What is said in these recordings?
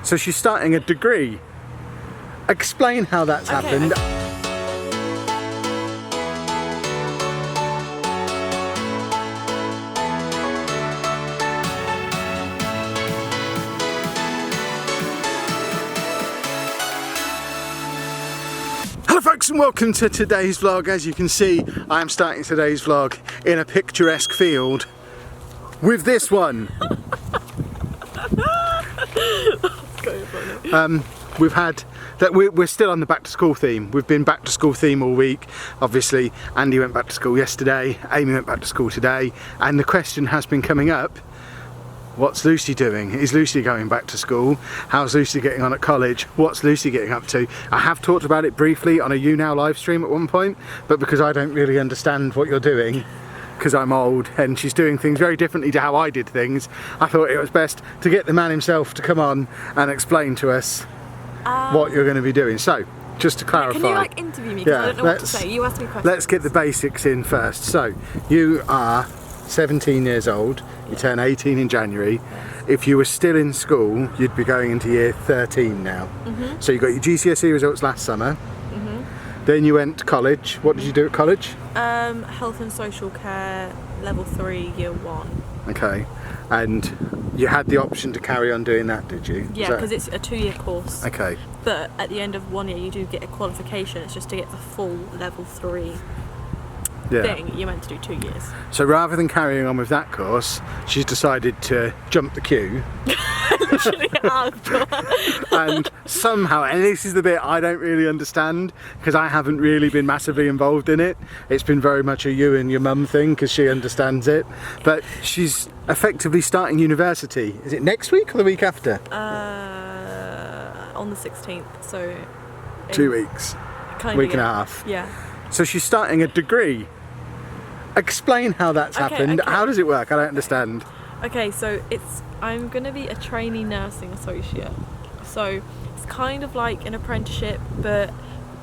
So she's starting a degree. Explain how that's happened. Hello folks and welcome to today's vlog. As you can see, I am starting today's vlog in a picturesque field with this one. We're still on the back to school theme. We've been back to school theme all week. Obviously, Andy went back to school yesterday, Amy went back to school today, and the question has been coming up, what's Lucy doing? Is Lucy going back to school? How's Lucy getting on at college? What's Lucy getting up to? I have talked about it briefly on a YouNow live stream at one point, but because I don't really understand what you're doing, because I'm old and she's doing things very differently to how I did things, I thought it was best to get the man himself to come on and explain to us what you're going to be doing. So, just to clarify. Can you like interview me? Because I don't know what to say. You ask me questions. Let's get the basics in first. So, you are 17 years old, you turn 18 in January. Yes. If you were still in school, you'd be going into year 13 now. So you got your GCSE results last summer. Then you went to college. What did you do at college? Health and social care, level 3, year 1. Okay, and you had the option to carry on doing that, did you? Yeah, because it's a 2-year course. Okay. But at the end of 1 year, you do get a qualification. It's just to get the full level 3 thing. You're meant to do 2 years. So rather than carrying on with that course, she's decided to jump the queue. Literally And somehow, and this is the bit I don't really understand, because I haven't really been massively involved in it. It's been very much a you and your mum thing, because she understands it. But she's effectively starting university. Is it next week or the week after? On the 16th, so... 2 weeks. Week and a half. Yeah. So she's starting a degree. Explain how that's happened. Okay. How does it work? I don't understand. Okay, so I'm going to be a Trainee Nursing Associate. So it's kind of like an apprenticeship, but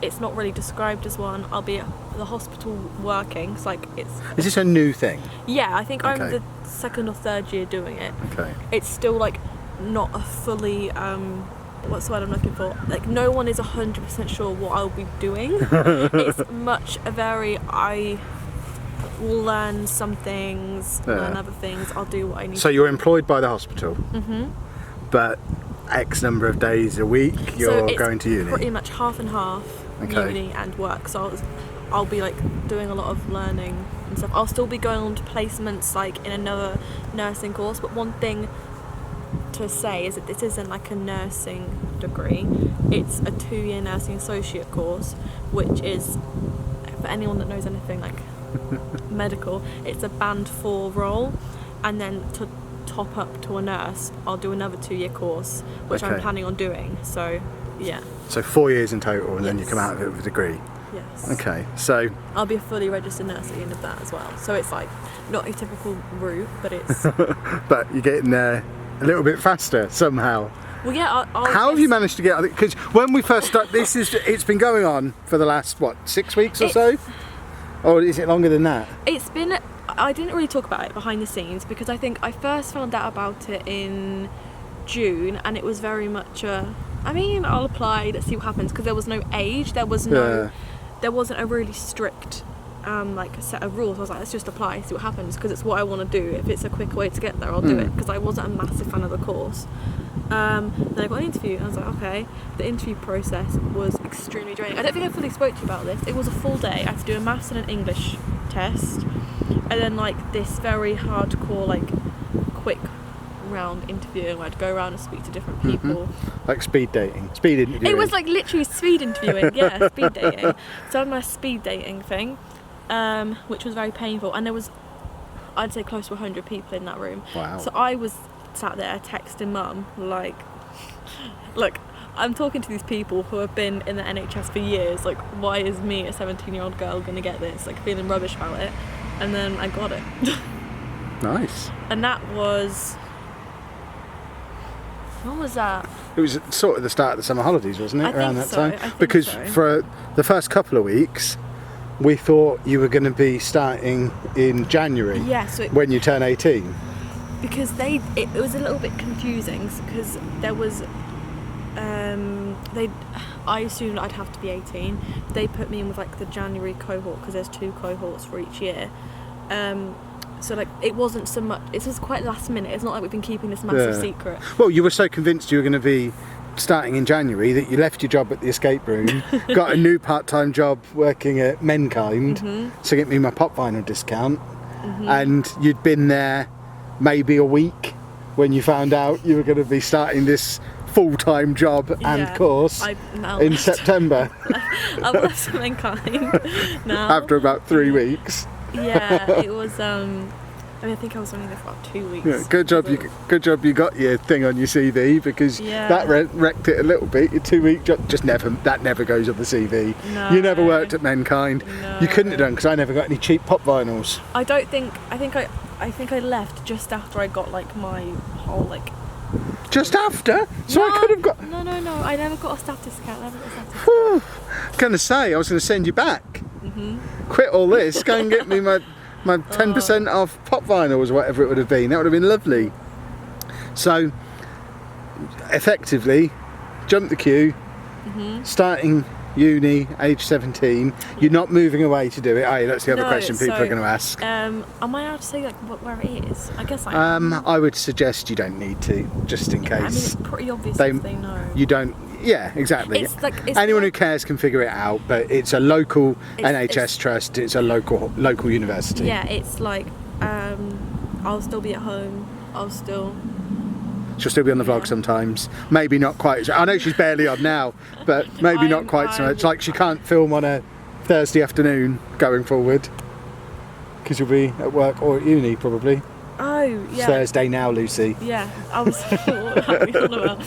it's not really described as one. I'll be at the hospital working. It's like Is this a new thing? Yeah, I think I'm Okay. the 2nd or 3rd year doing it. Okay. It's still like not a fully what's the word I'm looking for? Like no one is 100% sure what I'll be doing. It's much a very I will learn some things, learn other things. I'll do what I need. So you're employed by the hospital, but X number of days a week you're going to uni. Pretty much half and half, uni and work. So I'll be like doing a lot of learning and stuff. I'll still be going on to placements like in another nursing course. But one thing to say is that this isn't like a nursing degree. It's a 2-year nursing associate course, which is, for anyone that knows anything like medical, it's a band 4 role, and then to top up to a nurse I'll do another 2-year course, which I'm planning on doing. So yeah, so 4 years in total, and then you come out of it with a degree. Yes. Okay, so I'll be a fully registered nurse at the end of that as well, so it's like not a typical route, but it's but you're getting there a little bit faster somehow. well, yeah. How have you managed to get? Because when we first started, it's been going on for the last what, 6 weeks or so, or is it longer than that? It's been. I didn't really talk about it behind the scenes because I think I first found out about it in June, and it was very much I'll apply, let's see what happens, because there was no age, there wasn't a really strict like a set of rules. I was like, let's just apply, see what happens, because it's what I want to do. If it's a quick way to get there, I'll do it, because I wasn't a massive fan of the course. Then I got an interview and I was like, okay. The interview process was extremely draining. I don't think I fully spoke to you about this. It was a full day. I had to do a maths and an English test, and then like this very hardcore like quick round interview where I'd go around and speak to different people. Like speed dating, speed interviewing. It was like literally speed interviewing, yeah, speed dating. So I had my speed dating thing, which was very painful, and there was, I'd say, close to 100 people in that room. Wow. So I was sat there texting mum like, look, I'm talking to these people who have been in the NHS for years, like why is me, a 17-year-old girl, gonna get this, like feeling rubbish about it. And then I got it. Nice. And that was, when was that? It was sort of the start of the summer holidays, wasn't it? I around think that so. time? Because for the first couple of weeks we thought you were going to be starting in January. Yeah, so when you turn 18. Because it was a little bit confusing because there was I assumed I'd have to be 18. They put me in with like the January cohort because there's 2 cohorts for each year. So like it wasn't so much. It was quite last minute. It's not like we've been keeping this massive secret. Well, you were so convinced you were going to be starting in January that you left your job at the escape room, got a new part-time job working at Menkind to get me my pop vinyl discount, and you'd been there maybe a week when you found out you were going to be starting this full-time job and course in September. I've left Menkind now. After about 3 weeks. Yeah, it was. I think I was only there for about 2 weeks. Yeah, good job you got your thing on your CV, because that wrecked it a little bit. Your 2 week job that never goes on the CV. No. You never worked at Menkind. No. You couldn't have done, because I never got any cheap pop vinyls. I think I left just after I got like my whole like. Just after? So I could have got. No. I never got a staff discount. I was gonna say I was gonna send you back. Quit all this. Go and get me my 10% off pop vinyls or whatever it would have been. That would have been lovely. So, effectively, jump the queue, starting uni, age 17. You're not moving away to do it, are you? That's the other question people are going to ask. Am I allowed to say like where it is? I guess I am. I would suggest you don't need to, just in case. I mean, it's pretty obvious if they know. You don't. Yeah, exactly. It's anyone who cares can figure it out, but it's a local NHS trust. It's a local university. Yeah, it's like I'll still be at home. She'll still be on the vlog sometimes. Maybe not quite. I know she's barely on now, but maybe not quite so much. Like she can't film on a Thursday afternoon going forward, because you'll be at work or at uni probably. Oh, yeah. It's Thursday now, Lucy. Yeah, I was what are you on about?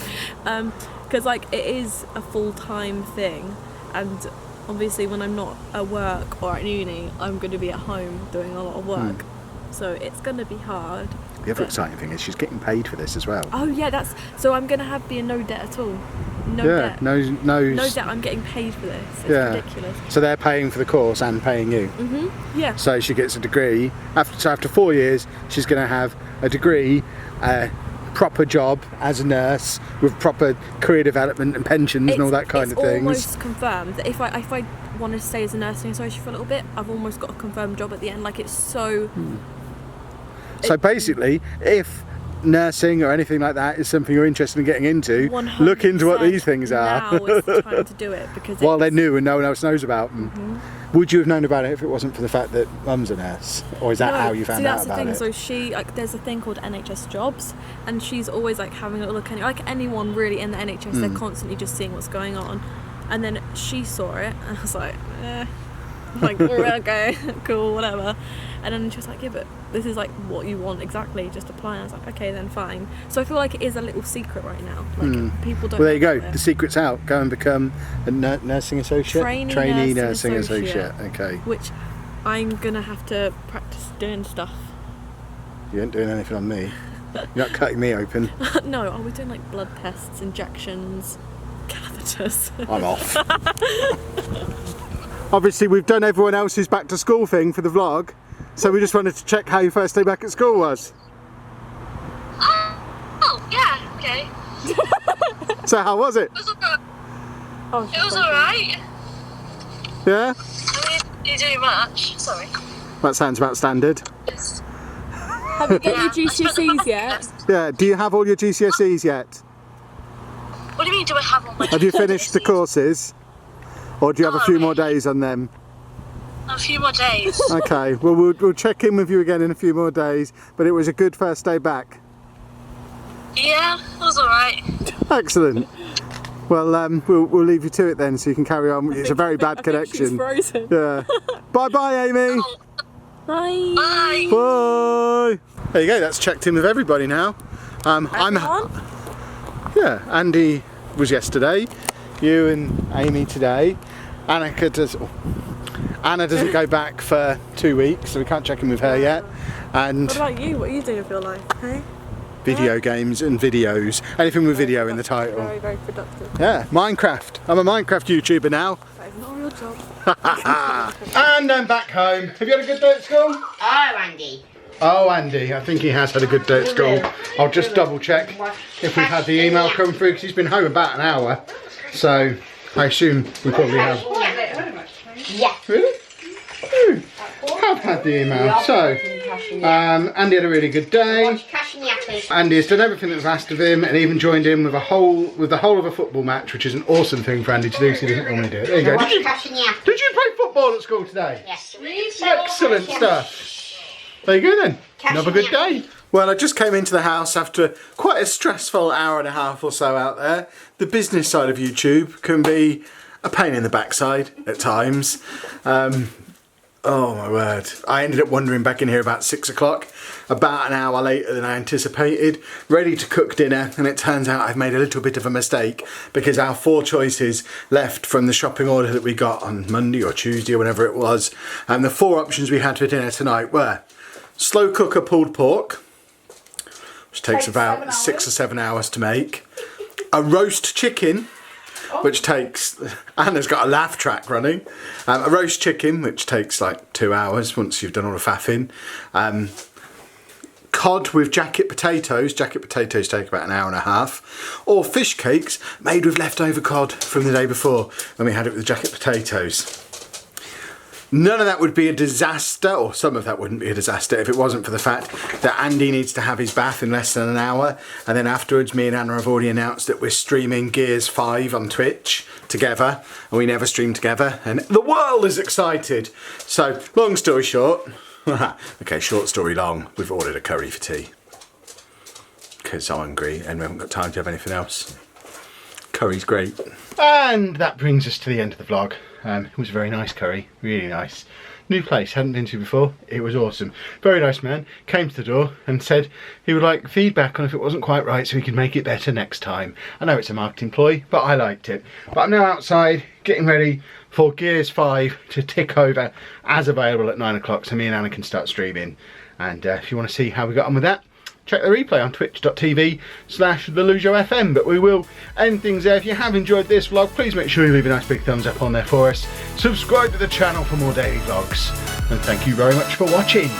Because like it is a full-time thing, and obviously when I'm not at work or at uni, I'm going to be at home doing a lot of work, so it's going to be hard. The other exciting thing is she's getting paid for this as well. Oh yeah, so I'm going to be in no debt at all. No debt. No debt. I'm getting paid for this. It's ridiculous. So they're paying for the course and paying you. Yeah. So she gets a degree. After 4 years, she's going to have a degree, proper job as a nurse with proper career development and pensions and all that kind of things. It's almost confirmed that if I want to stay as a nursing associate for a little bit, I've almost got a confirmed job at the end. Like it's so. So basically, if nursing or anything like that is something you're interested in getting into, look into what these things are. Now is the time to do it, because while they're new and no one else knows about them. Would you have known about it if it wasn't for the fact that Mum's a nurse, or is that how you found out about it? That's the thing. So she there's a thing called NHS Jobs, and she's always like having a look. Like anyone really in the NHS, they're constantly just seeing what's going on. And then she saw it, and I was like, like okay, cool, whatever. And then she was like, yeah, but this is like what you want exactly, just apply. And I was like, okay, then fine. So I feel like it is a little secret right now. Like people don't. Well, there you go. It. The secret's out. Go and become a nursing associate. Trainee nursing associate. Okay. Which I'm gonna have to practice doing stuff. You ain't doing anything on me. You're not cutting me open. No, I'll be doing like blood tests, injections, catheters. I'm off. Obviously, we've done everyone else's back to school thing for the vlog, so we just wanted to check how your first day back at school was. Oh, yeah, okay. So how was it? It was alright. Yeah? I mean, you do much. Sorry. That sounds about standard. Have you got your GCSEs yet? Yeah, do you have all your GCSEs yet? What do you mean, do I have all my Have you finished the courses? Or do you have a few more days on them? A few more days. Okay, well we'll check in with you again in a few more days, but it was a good first day back. Yeah, it was alright. Excellent. Well, we'll leave you to it then, so you can carry on. It's a very bad connection. She's frozen. Yeah. Bye bye, Amy. Bye. Bye. Bye. There you go. That's checked in with everybody now. Yeah. Andy was yesterday. You and Amy today. Anna doesn't go back for 2 weeks, so we can't check in with her yet. And what about you? What are you doing with your life? Hey? Video games and videos. Anything with video in the title. Very, very productive. Yeah, Minecraft. I'm a Minecraft YouTuber now. That is not a real job. And I'm back home. Have you had a good day at school? Oh, Andy. Oh, Andy, I think he has had a good day at school. I'll just double check if we've had the email come through, because he's been home about an hour. So I assume we probably have. Yeah. Really? Have had the email. So Andy had a really good day. Andy has done everything that was asked of him, and even joined in with the whole of a football match, which is an awesome thing for Andy to do, because he doesn't normally do it. There you go. Did you play football at school today? Yes. Excellent stuff. There you go then. Another good day. Well, I just came into the house after quite a stressful hour and a half or so out there. The business side of YouTube can be a pain in the backside at times. Oh my word. I ended up wandering back in here about 6 o'clock, about an hour later than I anticipated, ready to cook dinner, and it turns out I've made a little bit of a mistake, because our 4 choices left from the shopping order that we got on Monday or Tuesday or whenever it was, and the 4 options we had for dinner tonight were slow cooker pulled pork, which takes about 6 or 7 hours to make, a roast chicken, which takes, Anna's got a laugh track running, a roast chicken, which takes like 2 hours once you've done all the faffing, cod with jacket potatoes take about an hour and a half, or fish cakes made with leftover cod from the day before when we had it with jacket potatoes. None of that would be a disaster, or some of that wouldn't be a disaster, if it wasn't for the fact that Andy needs to have his bath in less than an hour, and then afterwards me and Anna have already announced that we're streaming Gears 5 on Twitch together, and we never stream together, and the world is excited. So, long story short, okay, short story long, we've ordered a curry for tea, because I'm hungry and we haven't got time to have anything else. Curry's great. And that brings us to the end of the vlog. It was a very nice curry, really nice. New place, hadn't been to before. It was awesome. Very nice man, came to the door and said he would like feedback on if it wasn't quite right so he could make it better next time. I know it's a marketing ploy, but I liked it. But I'm now outside getting ready for Gears 5 to tick over as available at 9 o'clock, so me and Anna can start streaming. And if you want to see how we got on with that, check the replay on twitch.tv/TheLujoFM. But we will end things there. If you have enjoyed this vlog, please make sure you leave a nice big thumbs up on there for us. Subscribe to the channel for more daily vlogs. And thank you very much for watching.